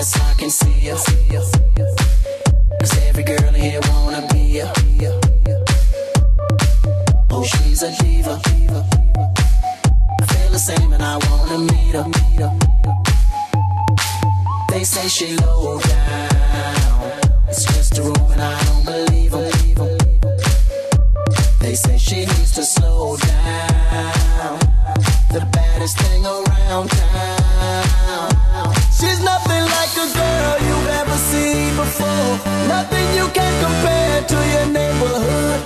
Yes, I can see ya. 'Cause every girl here wanna be ya. Oh, she's a diva. I feel the same and I wanna meet her. They say she low down. It's just a room and I don't believe them. They say she needs to slow down. The baddest thing around town. She's nothing like a girl you've ever seen before. Nothing you can compare to your neighborhood.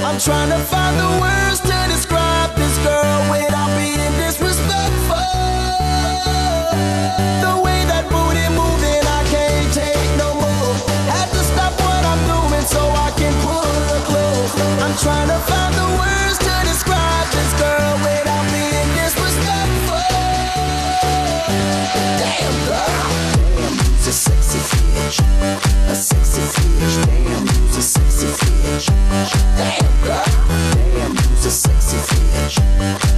I'm trying to find the words to describe this girl without being disrespectful. The way that booty moving, I can't take no more. Had to stop what I'm doing so I can pull her close. I'm trying to find the words to describe this girl without being disrespectful. Damn girl, damn, you's a sexy bitch, a sexy bitch. Damn, you's a sexy bitch. Damn girl, damn, you's a sexy bitch,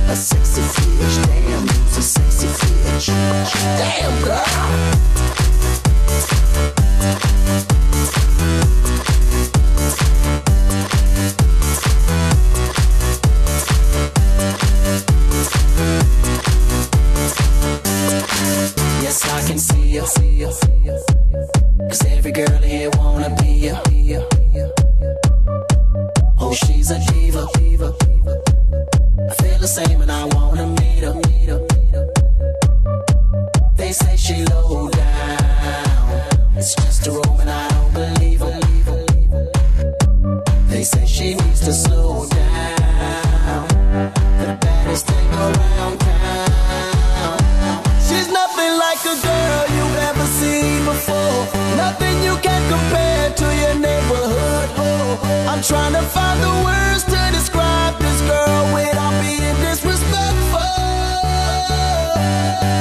a sexy bitch. Damn, you's a sexy bitch. Damn girl. Yes, I can see ya. 'Cause every girl here wanna be ya. Oh, she's a diva. I feel the same and I wanna meet her. They say she low down. It's just a room and I don't believe her. They say she needs to slow down. The baddest thing around town. She's nothing like a girl you've ever seen before. Nothing you can compare to your neighborhood. I'm trying to find the words to describe this girl without being disrespectful.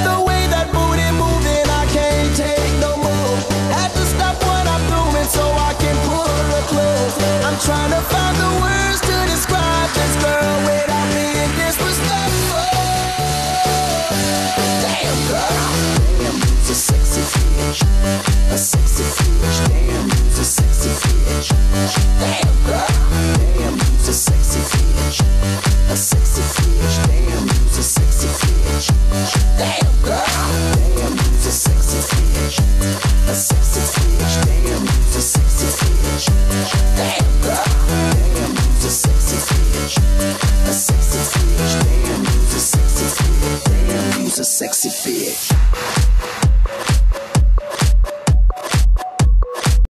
The way that booty moving, I can't take no more. Had to stop what I'm doing so I can pull her close. I'm trying to find the words to describe this girl without being disrespectful. Damn girl, damn, you's a sexy bitch, a sexy bitch. Damn, you's a sexy bitch. Damn girl, damn, you's a sexy bitch, a sexy bitch. Damn, you's a sexy bitch. Damn girl, damn, you's a sexy bitch, a sexy bitch. Damn, you's a sexy bitch. Damn girl, damn, you's a sexy bitch, a sexy bitch. Damn, you's a sexy bitch. Damn, you's a sexy bitch.